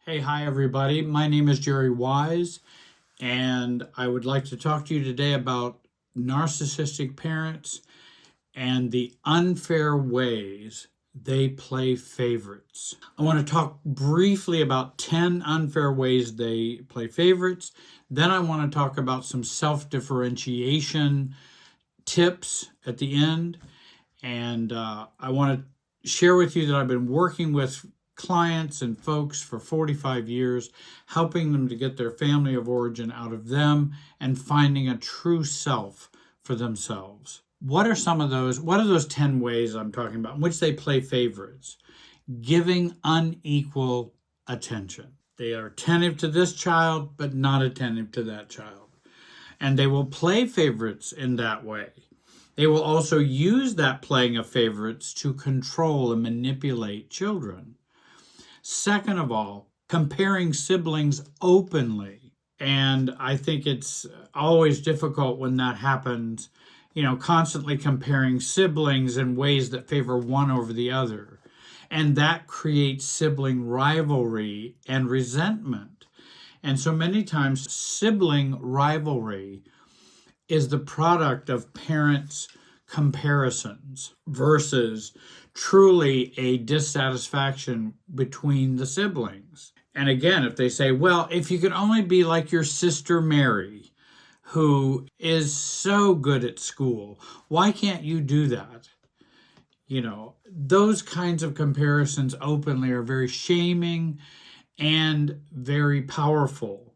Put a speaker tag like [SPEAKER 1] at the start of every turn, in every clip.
[SPEAKER 1] Hi everybody. My name is Jerry Wise, and I would like to talk to you today about narcissistic parents and the unfair ways they play favorites. I want to talk briefly about 10 unfair ways they play favorites. Then I want to talk about some self-differentiation tips at the end. And I want to share with you that I've been working with clients and folks for 45 years, helping them to get their family of origin out of them and finding a true self for themselves. What are some of those? What are those 10 ways I'm talking about in which they play favorites? Giving unequal attention. They are attentive to this child, but not attentive to that child. And they will play favorites in that way. They will also use that playing of favorites to control and manipulate children. Second of all, comparing siblings openly. And I think it's always difficult when that happens, constantly comparing siblings in ways that favor one over the other. And that creates sibling rivalry and resentment. And so many times, sibling rivalry is the product of parents' comparisons versus truly a dissatisfaction between the siblings. And again, if they say, well, if you could only be like your sister Mary, who is so good at school, why can't you do that? Those kinds of comparisons openly are very shaming and very powerful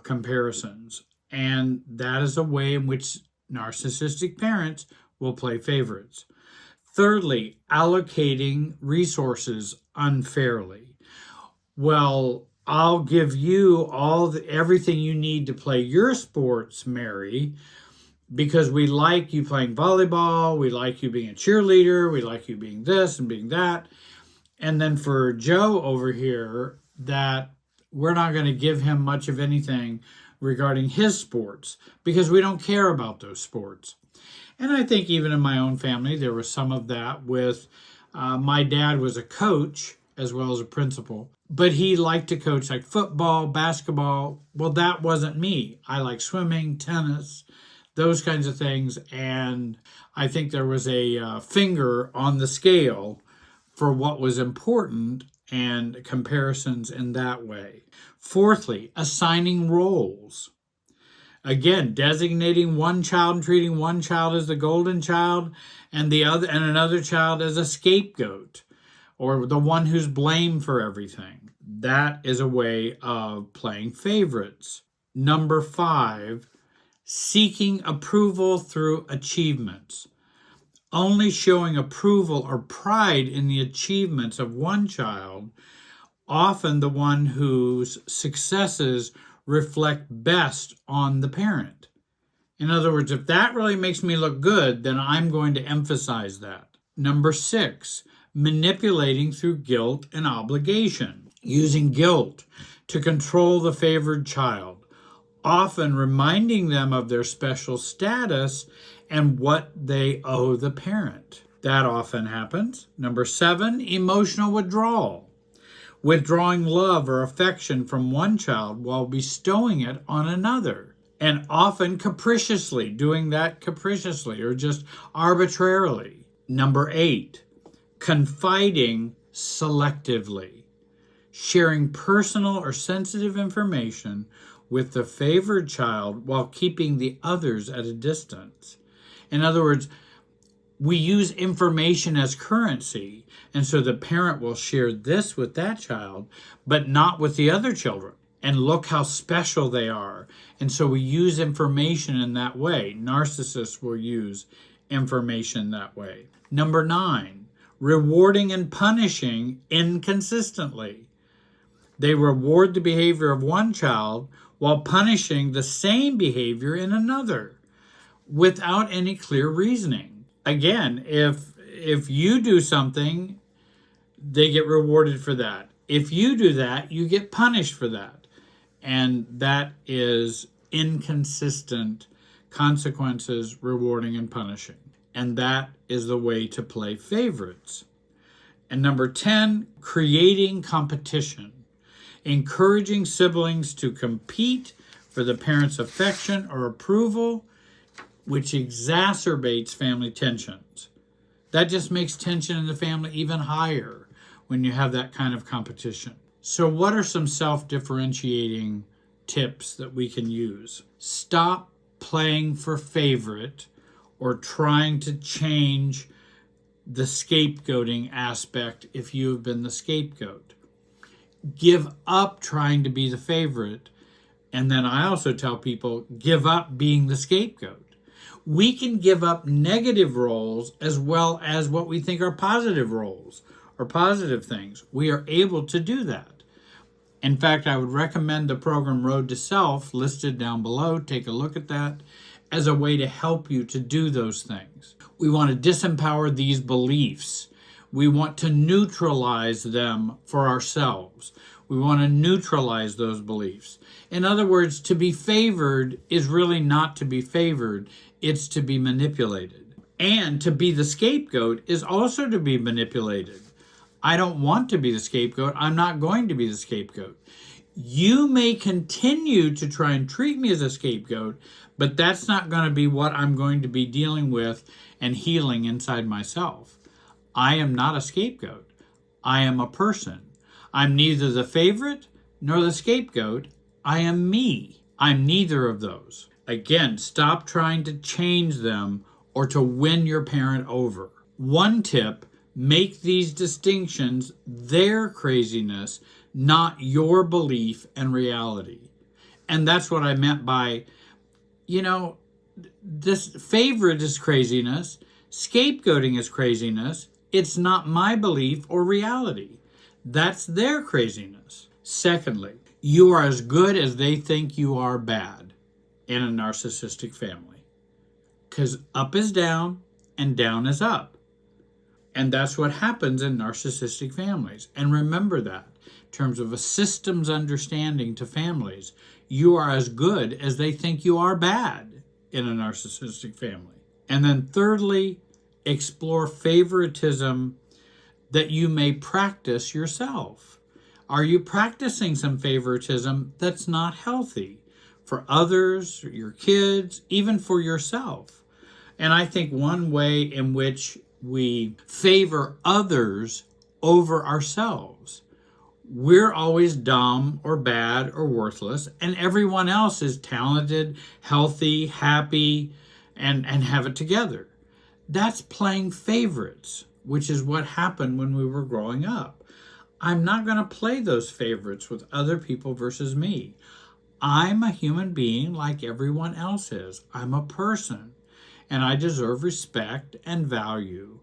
[SPEAKER 1] comparisons. And that is a way in which narcissistic parents will play favorites. Thirdly, allocating resources unfairly. Well, I'll give you everything you need to play your sports, Mary, because we like you playing volleyball, we like you being a cheerleader, we like you being this and being that. And then for Joe over here, that we're not going to give him much of anything regarding his sports because we don't care about those sports. And I think even in my own family, there was some of that with my dad was a coach as well as a principal, but he liked to coach like football, basketball. Well, that wasn't me. I like swimming, tennis, those kinds of things. And I think there was a finger on the scale for what was important and comparisons in that way. Fourthly, assigning roles. Again, designating one child and treating one child as the golden child and another child as a scapegoat or the one who's blamed for everything. That is a way of playing favorites. Number 5, seeking approval through achievements. Only showing approval or pride in the achievements of one child, often the one whose successes reflect best on the parent. In other words, if that really makes me look good, then I'm going to emphasize that. Number 6, manipulating through guilt and obligation. Using guilt to control the favored child, often reminding them of their special status and what they owe the parent. That often happens. Number 7, emotional withdrawal. Withdrawing love or affection from one child while bestowing it on another. And often capriciously, doing that capriciously or just arbitrarily. Number 8, confiding selectively. Sharing personal or sensitive information with the favored child while keeping the others at a distance. In other words, we use information as currency, and so the parent will share this with that child, but not with the other children. And look how special they are. And so we use information in that way. Narcissists will use information that way. Number 9, rewarding and punishing inconsistently. They reward the behavior of one child while punishing the same behavior in another without any clear reasoning. Again, if you do something, they get rewarded for that. If you do that, you get punished for that. And that is inconsistent consequences, rewarding and punishing. And that is the way to play favorites. And number 10, creating competition. encouraging siblings to compete for the parent's affection or approval, which exacerbates family tensions. That just makes tension in the family even higher when you have that kind of competition. So what are some self-differentiating tips that we can use? Stop playing for favorite or trying to change the scapegoating aspect if you have been the scapegoat. Give up trying to be the favorite. And then I also tell people, give up being the scapegoat. We can give up negative roles as well as what we think are positive roles or positive things. We are able to do that. In fact, I would recommend the program Road to Self, listed down below. Take a look at that as a way to help you to do those things. We want to disempower these beliefs. We want to neutralize them for ourselves. We want to neutralize those beliefs. In other words, to be favored is really not to be favored. It's to be manipulated. And to be the scapegoat is also to be manipulated. I don't want to be the scapegoat. I'm not going to be the scapegoat. You may continue to try and treat me as a scapegoat, but that's not going to be what I'm going to be dealing with and healing inside myself. I am not a scapegoat. I am a person. I'm neither the favorite nor the scapegoat. I am me. I'm neither of those. Again, stop trying to change them or to win your parent over. One tip, make these distinctions their craziness, not your belief and reality. And that's what I meant by, this favorite is craziness, scapegoating is craziness. It's not my belief or reality. That's their craziness. Secondly, you are as good as they think you are bad in a narcissistic family. Because up is down and down is up. And that's what happens in narcissistic families. And remember that in terms of a systems understanding to families, you are as good as they think you are bad in a narcissistic family. And then thirdly, explore favoritism that you may practice yourself. Are you practicing some favoritism that's not healthy for others, your kids, even for yourself? And I think one way in which we favor others over ourselves, we're always dumb or bad or worthless, and everyone else is talented, healthy, happy, and have it together. That's playing favorites, which is what happened when we were growing up. I'm not going to play those favorites with other people versus me. I'm a human being like everyone else is. I'm a person, and I deserve respect and value.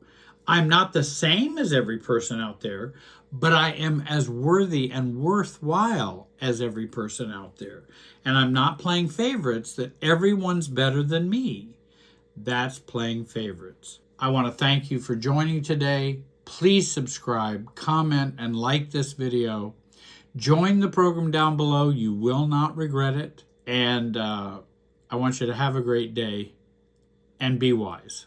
[SPEAKER 1] I'm not the same as every person out there, but I am as worthy and worthwhile as every person out there. And I'm not playing favorites that everyone's better than me. That's playing favorites. I want to thank you for joining today. Please subscribe, comment, and like this video. Join the program down below. You will not regret it. And I want you to have a great day and be wise.